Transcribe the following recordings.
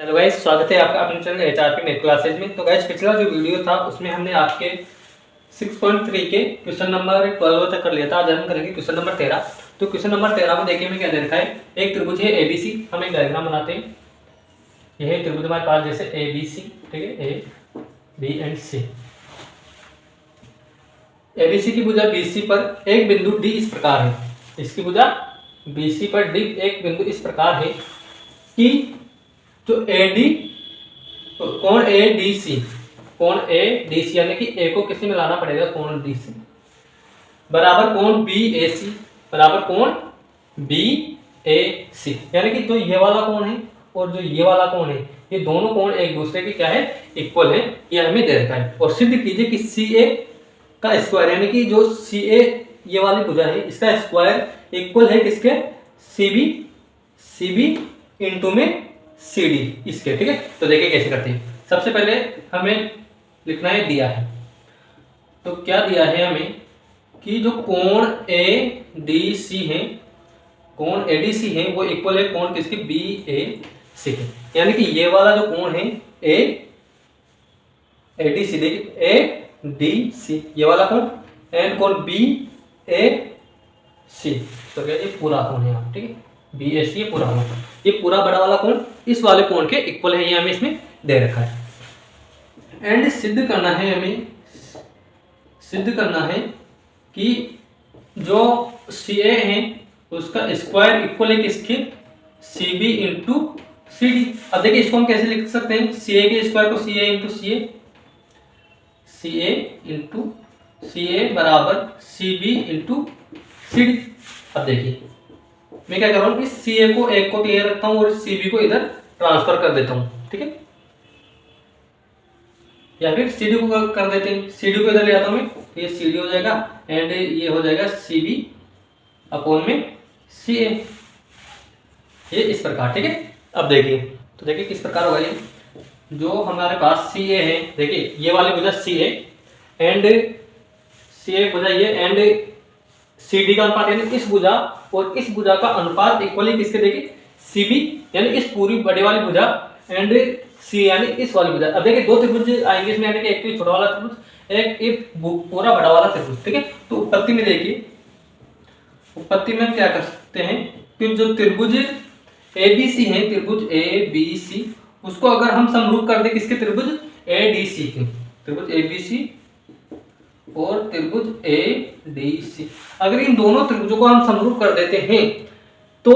Hello guys, स्वागत है आपका अपने चैनल एचआरपी मैथ क्लासेज में। तो गाइस, पिछला जो वीडियो था उसमें हमने आपके 6.3 के क्वेश्चन नंबर 12 तक कर लिया था। आज हम करेंगे क्वेश्चन नंबर 13। तो क्वेश्चन नंबर 13 में देखिए हमें क्या दे रखा है। एक त्रिभुज है एबीसी। हम एक डायग्राम बनाते हैं। यह है त्रिभुज हमारे पास, जैसे एबीसी, ठीक है, A B and C. ABC की भुजा बीसी पर एक बिंदु डी इस प्रकार है। इसकी भुजा बीसी पर डी एक बिंदु इस प्रकार है कि जो एडी कोण एडीसी, कोण एडीसी यानी कि ए को किसी में लाना पड़ेगा, कोण डीसी बराबर कोण बीएसी बराबर कोण बीएसी, यानी कि जो ये वाला कोण है और जो ये वाला कोण है, ये दोनों कोण एक दूसरे के क्या है, इक्वल है। ये हमें दे रखा है। और सिद्ध कीजिए कि सीए का स्क्वायर, यानी कि जो सीए ये वाली भुजा है इसका स्क्वायर इक्वल है किसके, सीबी, सीबी इंटू में सीडी इसके, ठीक है। तो देखिए कैसे करते हैं। सबसे पहले हमें लिखना है दिया है। तो क्या दिया है हमें कि जो कोण एडीसी है, कोण एडीसी है वो इक्वल है कोण किसके, बीएसी के। यानी कि ये वाला जो कोण है एडीसी, देखिए एडीसी ये वाला कोण एंड कोण बीएसी, तो क्या ये पूरा कोण है, ठीक है, बीएसी ये पूरा कोण, ये पूरा बड़ा वाला कोण इस वाले कोण के इक्वल है, ये हमें इसमें दे रखा है। एंड सिद्ध करना है, हमें सिद्ध करना है कि जो सीए है उसका स्क्वायर इक्वल है किसके, सीबी इंटू सीडी। अब देखिए इसको हम कैसे लिख सकते हैं, सीए के स्क्वायर को CA into CA, CA into CA बराबर सीबी इंटू सीडी। अब देखिए मैं क्या कर रहा हूं कि सीए को एक को क्लियर रखता हूं और सीबी को इधर ट्रांसफर कर देता हूं, ठीक है, या फिर सीडी को कर देते हैं। सीडी को इधर ले आता हूं मैं, ये सीडी हो जाएगा एंड ये हो जाएगा सीबी अपॉन में सीए, ये इस प्रकार, ठीक है। अब देखिए, तो देखिए किस प्रकार होगा ये। जो हमारे पास सीए है, देखिए ये वाली भुजा सीए एंड सीए भुजा ये एंड सीडी का अनुपात, यानी इस भुजा और इस भुजा का अनुपात इक्वली किसके, देखिए सीबी यानी इस पूरी बड़ी वाली भुजा एंड सी यानी इस वाली भुजा। अब देखिए दो त्रिभुज आएंगे इसमें, यानी कि एक तो छोटा वाला त्रिभुज, एक पूरा बड़ा वाला त्रिभुज, ठीक है। तो उत्पत्ति में देखिए, उत्पत्ति में हम क्या कर सकते हैं कि जो त्रिभुज एबीसी है, त्रिभुज एबीसी, उसको अगर हम समरूप कर दे किसके, त्रिभुज एडीसी के, त्रिभुज एबीसी और त्रिभुज एडीसी, अगर इन दोनों त्रिभुजों को हम समरूप कर देते हैं तो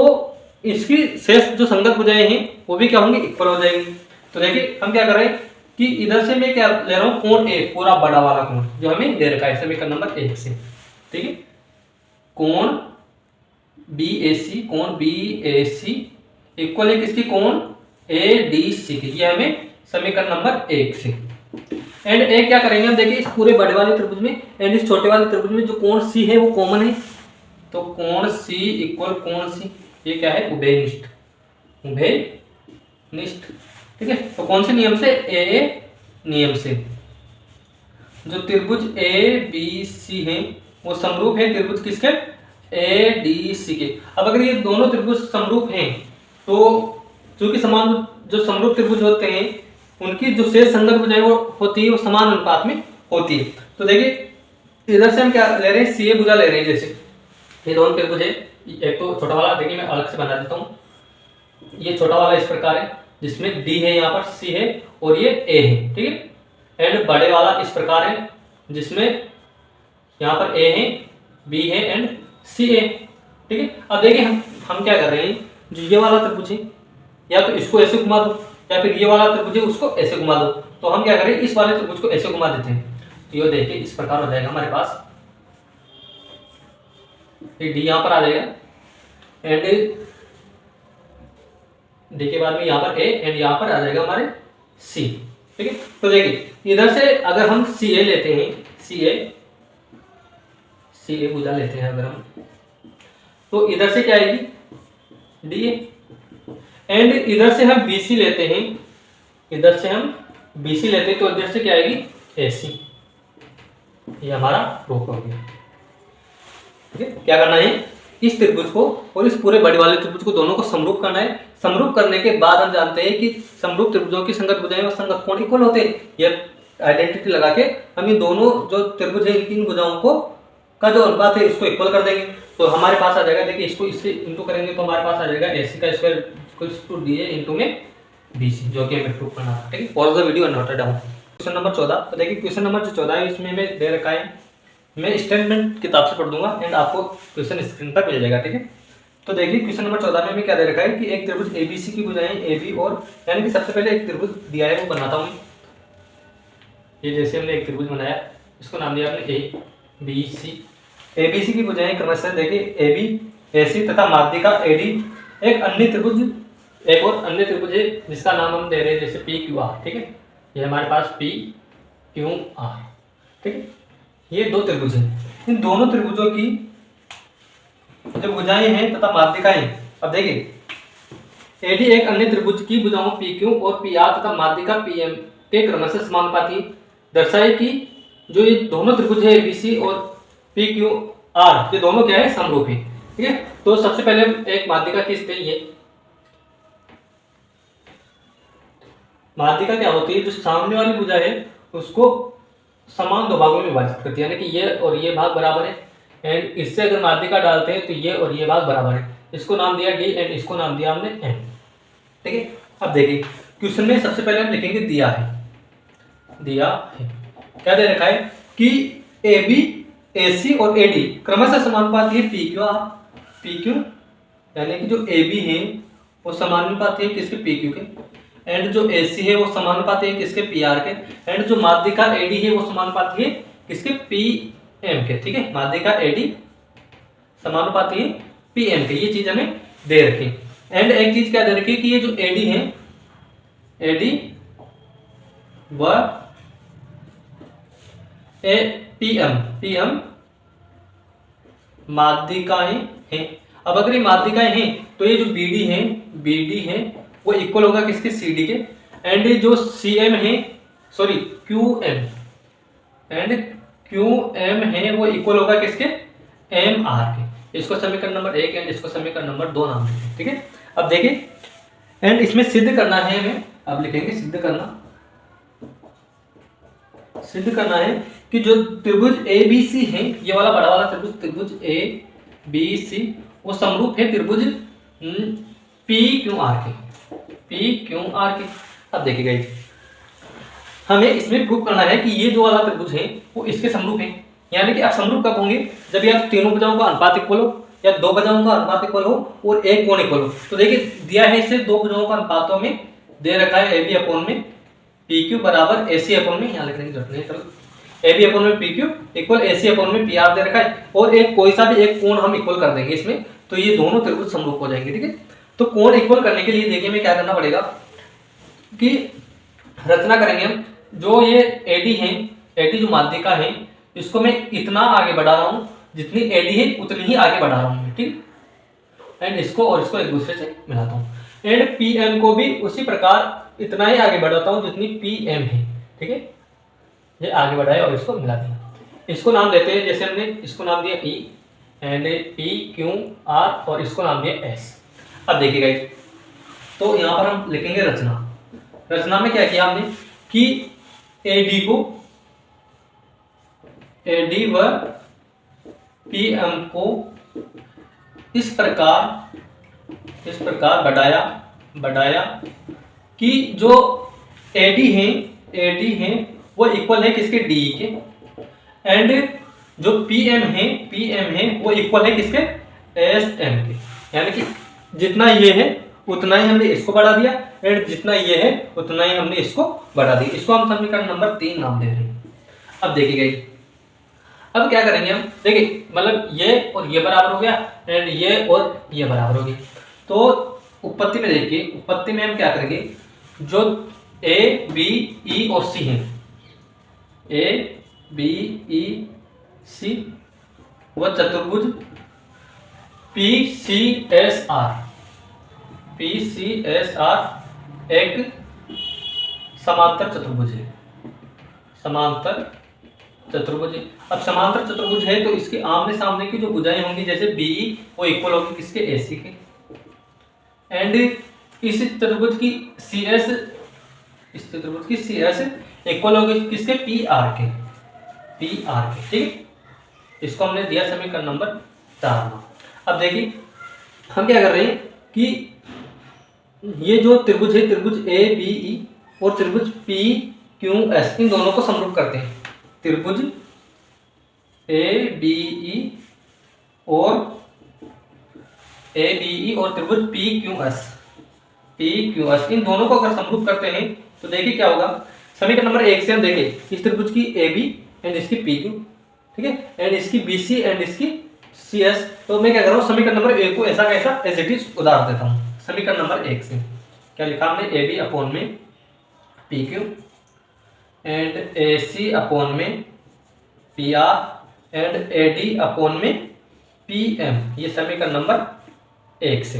इसकी शेष जो संगत भुजाएं हैं वो भी क्या होंगी, इक्वल हो जाएंगी। तो देखिए हम क्या कर रहे हैं कि इधर से मैं क्या ले रहा हूं, कोण ए पूरा बड़ा वाला कोण जो हमें दे रखा है समीकरण नंबर 1 से, ठीक है, कोण बीएसी, कोण बीएसी इक्वल है किसकी, कोण एडीसी की, ये हमें समीकरण नंबर 1 से। एंड ए क्या करेंगे हम, देखिए इस पूरे बड़े वाले त्रिभुज में एंड इस छोटे वाले त्रिभुज में जो कोण सी है वो कॉमन है, तो कोण सी इक्वल कोण सी, ये क्या है, उभयनिष्ठ, उभयनिष्ठ, ठीक है। तो कौन से नियम से, ए नियम से। जो त्रिभुज ए बी सी है वो समरूप है त्रिभुज किसके, ए डी सी के। अब अगर ये दोनों त्रिभुज समरूप हैं तो चूंकि समान जो समरूप त्रिभुज होते हैं उनकी जो शेष संगत भुजाएं वो होती है वो समान अनुपात में होती है। तो देखिए इधर से हम क्या ले रहे हैं, सीए भुजा ले रहे हैं। जैसे ये दोनों त्रिभुज है, एक तो छोटा वाला, देखिए मैं अलग से बना देता हूँ। ये छोटा वाला इस प्रकार है जिसमें डी है, यहाँ पर सी है और ये ए है, ठीक है। एंड बड़े वाला इस प्रकार है जिसमें यहाँ पर ए है, बी है एंड सी है, ठीक है। अब देखिए हम क्या कर रहे हैं, जो ये वाला त्रिभुज है या तो इसको ऐसे घुमा दो या फिर ये वाला त्रिभुज है उसको ऐसे घुमा दो। तो हम क्या करें, इस वाले त्रिभुज को ऐसे घुमा देते हैं, तो ये देखिए इस प्रकार हो जाएगा हमारे पास, ये डी यहाँ पर आ जाएगा एंड डी के बाद में यहाँ पर ए एंड यहाँ पर आ जाएगा हमारे सी, ठीक है। तो देखिए इधर से अगर हम सी ए लेते हैं, सी ए भुजा लेते हैं अगर हम, तो इधर से क्या आएगी, डी ए एंड इधर से हम बीसी लेते हैं, इधर से हम बीसी लेते हैं तो इधर से क्या आएगी, एसी, ये हमारा प्रूफ हो गया, ठीक है। क्या करना है, इस त्रिभुज को और इस पूरे बड़े वाले त्रिभुज को दोनों को समरूप करना है। समरूप करने के बाद हम जानते हैं कि समरूप त्रिभुजों की संगत भुजाएं और संगत कोण इक्वल होते हैं। यह आइडेंटिटी लगा के हम ये दोनों जो त्रिभुज है इन भुजाओं को का जो अनुपात है इसको इक्वल कर देंगे। तो हमारे पास आ जाएगा, देखिए इसको इससे इंटू करेंगे तो हमारे पास आ जाएगा AC का square equals to DA into में BC, जो कि हमें प्रूफ करना है। ठीक है, और the video noted down. Question number 14, तो देखिए क्वेश्चन नंबर जो 14 है इसमें मैं दे रखा है, मैं स्टेटमेंट किताब से पढ़ दूंगा एंड आपको क्वेश्चन स्क्रीन पर मिल जाएगा। ठीक है, तो देखिए क्वेश्चन नंबर 14 में क्या दे रखा है कि एक त्रिभुज ABC की भुजाएं AB और, यानी कि सबसे पहले एक त्रिभुज दिया है वो बनाता हूँ। ये जैसे हमने एक त्रिभुज बनाया, इसको नाम दिया आपने ABC। ABC की भुजाएं क्रमशः देखिए AB AC तथा माध्यिका AD। एक अन्य त्रिभुज, एक और अन्य त्रिभुज है जिसका नाम हम दे रहे हैं जैसे PQR। ठीक है, ये हमारे पास PQR। ठीक है, ये दो त्रिभुज हैं। इन दोनों त्रिभुजों की जो भुजाएं हैं तथा माध्यिकाएं, अब देखिए AD एक अन्य त्रिभुज की भुजाओं PQ और PR तथा माध्यिका PM के क्रमशः समानुपाती दर्शाए कि जो ये दोनों त्रिभुज है ABC और PQR, ये दोनों क्या है, समरूप है। ठीक है, तो सबसे पहले हम एक माध्यिका खींचते हैं। ये माध्यिका क्या होती है, जो सामने वाली भुजा है उसको समान दो भागों में विभाजित करती है, यानी कि ये और ये भाग बराबर है। एंड इससे अगर माध्यिका डालते हैं तो ये और ये भाग बराबर है। इसको नाम दिया D एंड इसको नाम दिया हमने M। ठीक है, अब देखिए क्वेश्चन में सबसे पहले हम लिखेंगे दिया है, क्या दे रखा है कि AB AC और AD क्रमशः समानुपाती है PQ, यानी कि जो AB है वो समानुपाती है किसके, PQ के, एंड जो AC है वो समानुपाती है किसके, PR के, एंड जो माध्यिका AD है वो समानुपाती है किसके, PM के। ठीक है, माध्यिका AD समानुपाती है PM के, ये चीज हमें दे रखी। एंड एक चीज क्या दे रखी है कि ये जो AD है, AD व PM माध्यिकाएं हैं। अब अगर ये माध्यिकाएं हैं तो ये जो BD है वो इक्वल होगा किसके, CD के, एंड जो CM है, सॉरी QM है वो इक्वल होगा किसके, MR के। इसको समीकरण नंबर 1 एंड इसको समीकरण नंबर 2 नाम देते हैं। ठीक है, अब देखिए एंड इसमें सिद्ध करना है हमें, अब लिखेंगे सिद्ध करना है कि जो त्रिभुज ABC है, ये वाला बड़ा वाला त्रिभुज ABC वो समरूप है त्रिभुज PQR के। अब देखिए गाइस, हमें इसमें प्रूव करना है कि ये जो वाला त्रिभुज है वो इसके समरूप है। यानी कि आप समरूप कब होंगे, जब या तीनों भुजाओं का अनुपात इक्वल हो या दो भुजाओं का अनुपात इक्वल हो और एक कोण इक्वल हो। तो देखिए दिया है इसे दो भुजाओं का अनुपातों में दे रखा है AB अपॉन में PQ बराबर AC अपॉन में, यहाँ लिखने की जरूरत नहीं, चलो AB अपॉन में PQ इक्वल AC अपॉन में PR दे रखा है, और एक कोई सा भी एक कोण हम इक्वल कर देंगे इसमें, तो ये दोनों त्रिभुज समरूप हो जाएंगे। ठीक है, तो कोण इक्वल करने के लिए देखिए हमें क्या करना पड़ेगा कि रचना करेंगे हम, जो ये AD जो माध्यिका है इसको मैं इतना आगे बढ़ा रहा हूँ, जितनी AD है उतनी ही आगे बढ़ा रहा हूँ। ठीक, एंड इसको और इसको एक दूसरे से मिलाता हूँ, एंड PM को भी उसी प्रकार इतना ही आगे बढ़ाता हूँ जितनी PM है। ठीक है, ये आगे बढ़ाया और इसको मिला दिया। इसको नाम देते हैं, जैसे हमने इसको नाम दिया E एंड PQR और इसको नाम दिया S। अब देखिएगा, तो यहाँ पर हम लिखेंगे रचना में क्या किया हमने कि AD व PM को इस प्रकार बढ़ाया कि जो AD है वो इक्वल है किसके, DE के, एंड जो PM है वो इक्वल है किसके, SM के। यानी कि जितना ये है उतना ही हमने इसको बढ़ा दिया, एंड जितना ये है उतना ही हमने इसको बढ़ा दिया। इसको हम समीकरण नंबर 3 नाम दे रहे हैं। अब देखिएगा, अब क्या करेंगे हम, देखिए मतलब ये और ये बराबर हो गया एंड ये और ये बराबर हो गया। तो उत्पत्ति में देखिए, उत्पत्ति में हम क्या करेंगे, जो A B E और C है, A B E C व चतुर्भुज PCSR एक समांतर चतुर्भुज है, अब समांतर चतुर्भुज है तो इसके आमने सामने की जो भुजाएं होंगी, जैसे BE वो इक्वल होगी किसके, AC के, एंड इस त्रिभुज की सी एस, इस त्रिभुज की सी एस इक्वल होगी किसके, पी आर के, पी आर के, ठीक है। इसको हमने दिया समीकरण नंबर 4 में। अब देखिए हम क्या कर रहे हैं कि ये जो त्रिभुज है, त्रिभुज ए बी ई और त्रिभुज पी क्यू एस, इन दोनों को समरूप करते हैं। त्रिभुज ए बी ई और त्रिभुज P Q S, P Q S, इन दोनों को अगर समरूप करते हैं तो देखिए क्या होगा। समीकरण नंबर 1 से हम देखें इस त्रिभुज की ए बी एंड इसकी पी क्यू, ठीक है, एंड इसकी बी सी एंड इसकी सी एस। तो मैं क्या कर रहा हूँ, समीकरण नंबर 1 को ऐसा कैसा एज इट इज उदाहरण देता हूँ। समीकरण नंबर 1 से क्या लिखा हमने, ए बी अपॉन में P Q and A C upon में P R and A D upon में पी एम, ये समीकरण नंबर 1 से,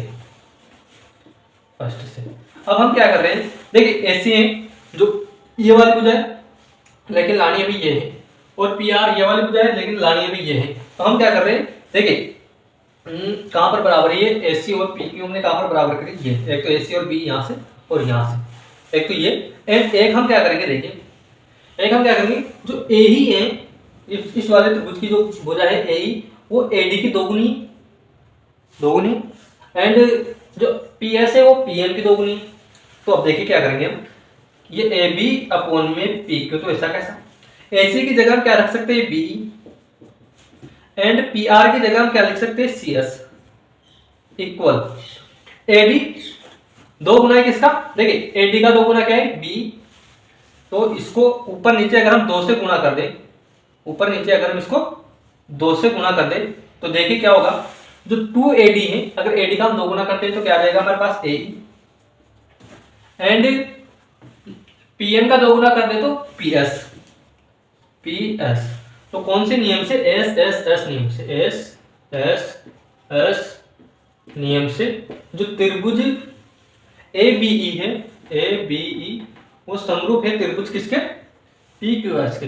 फर्स्ट से। अब हम क्या कर रहे हैं, देखिए ऐसी है जो ये वाली भुजा है लेकिन लानी अभी ये है, और पी आर ये वाली भुजा है लेकिन लानी अभी ये है। तो हम क्या कर रहे हैं, देखिए कहां पर बराबर है, ये AC और PQ हमने कहां पर बराबर करी, ये एक तो AC और B यहां से और यहां से, एक तो ये एंड एक हम क्या करेंगे, देखिए एक हम क्या करेंगे, जो A ही है इस वाले त्रिभुज की जो भुजा है A ही, वो AD की दोगुनी एंड जो PS है वो PM की दोगुनी। तो अब देखिए क्या करेंगे हम, ये AB अपॉन में PQ, तो ऐसा कैसा, AC की जगह हम क्या रख सकते हैं, BE एंड PR की जगह हम क्या लिख सकते हैं, CS इक्वल AD, दो गुना है किसका, देखिए AD का दो गुना क्या है, B, तो इसको ऊपर नीचे अगर हम 2 से गुणा कर दें, ऊपर नीचे अगर हम इसको 2 से गुणा कर दें तो देखिए क्या होगा, जो 2AD है अगर AD का हम 2 गुना करते हैं तो क्या आ जाएगा हमारे पास AE एंड PM का 2 गुना कर दे तो PS, तो कौन से नियम से, एस नियम से, एस नियम से जो त्रिभुज ABE है, ABE वो समरूप है त्रिभुज किसके, PQS के,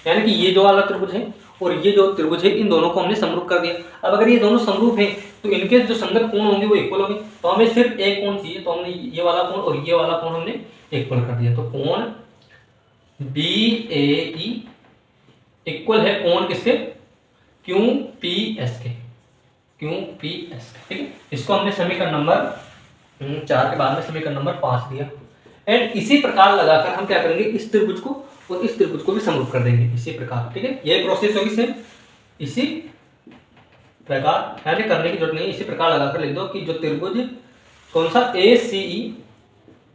यानी कि ये जो वाला त्रिभुज है और ये जो त्रिभुज है इन दोनों को हमने समरूप कर दिया। अब अगर ये दोनों समरूप हैं तो इनके जो संगत कोण होंगे वो इक्वल होंगे, तो हमें सिर्फ एक कोण चाहिए, तो हमने ये वाला कोण और ये वाला कोण हमने इक्वल कर दिया। तो कोण BAE इक्वल है कोण किसके, QPS के, ठीक है। इसको हमने समीकरण नंबर 4 के बाद में समीकरण नंबर 5 दिया एंड इसी प्रकार लगाकर हम क्या करेंगे, इस त्रिभुज को और इस त्रिभुज को भी समरूप कर देंगे इसी प्रकार, ठीक है। ये प्रोसेस होगी सेम इसी प्रकार, यानी करने की जरूरत नहीं, इसी प्रकार लगाकर लिख दो कि जो त्रिभुज कौन सा,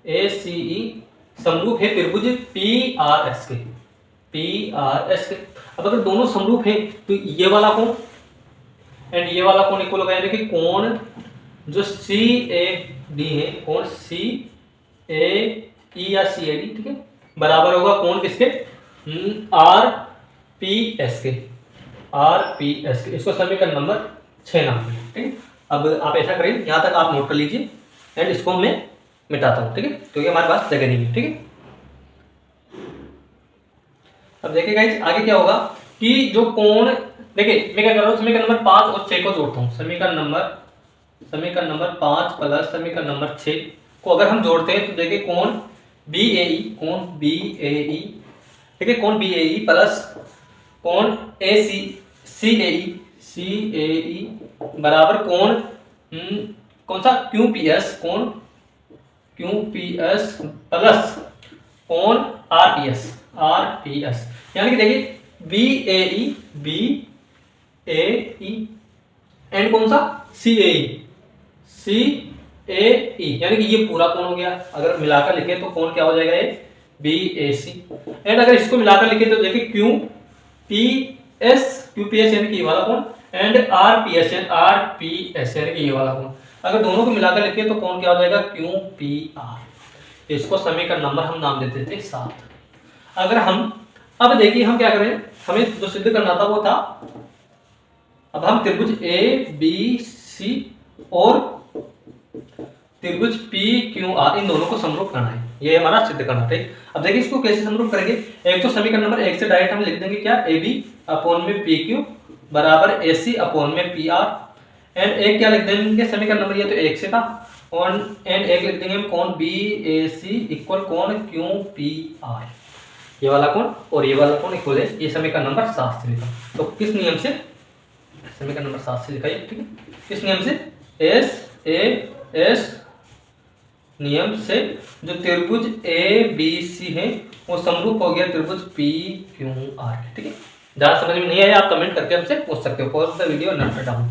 ACE समरूप है त्रिभुज PRS के। अब अगर दोनों समरूप हैं तो ये वाला कोण एंड ये वाला कोण इक्वल होगा, यानी कि कोण जो CAD है, कोण CAE या CAD, ठीक है, बराबर होगा कोण किसके, RPS के। इसको समीकरण नंबर 6 नाम दें, ठीक है। अब आप ऐसा करें, यहां तक आप नोट कर लीजिए एंड इसको मैं मिटाता हूं, ठीक है, क्योंकि हमारे पास जगह नहीं है, ठीक है। अब देखिए गाइस आगे क्या होगा कि जो कोण, देखिए मैं क्या कर रहा हूँ, समीकरण नंबर 5 और 6 को जोड़ता हूँ। समीकरण नंबर 5 प्लस समीकरण नंबर 6 को अगर हम जोड़ते हैं तो देखिए कोण BAE, ठीक है, कोण BAE प्लस कोण CAE बराबर कोण कौन सा, QPS, कोण QPS प्लस कोण RPS, यानी कि देखिए BAE एंड कौन सा CAE, यानी कि ये पूरा कोण हो गया। अगर मिलाकर लिखे तो कोण क्या हो जाएगा, ये BAC एंड अगर इसको मिलाकर लिखे तो देखिए QPS यानी कि ये वाला कोण एंड RPS यानी कि ये वाला कोण। अगर दोनों को मिलाकर लिखे तो कोण क्या हो जाएगा, QPR। इसको समीकरण नंबर हम नाम देते थे 7। अगर हम अब देखिए हम क्या करें, हमें जो सिद्ध करना था वो था, अब हम त्रिभुज ABC और त्रिभुज PQR इन दोनों को समरूप करना है, ये हमारा सिद्ध करना था। अब देखिए इसको कैसे समरूप करेंगे, एक तो समीकरण नंबर 1 से डायरेक्ट हम लिख देंगे क्या, AB अपॉन में PQ बराबर AC अपॉन में PR एंड एक क्या लिख देंगे समीकरण नंबर, ये तो 1 से था, और एंड एक लिख देंगे हम कोण बी ए सी इक्वल कोण क्यू पी आर। ये वाला कोण और ये वाला कोण इक्वल है, ये समीकरण नंबर 7 से लिखा। तो किस नियम से, समीकरण नंबर 7 से लिखा है, ठीक है। किस नियम से, एस ए एस नियम से जो त्रिभुज ए बी सी है वो समरूप हो गया त्रिभुज पी क्यू आर, ठीक है। ज़्यादा समझ में नहीं आया आप कमेंट करके हमसे पूछ सकते हो। Pause the video, note down.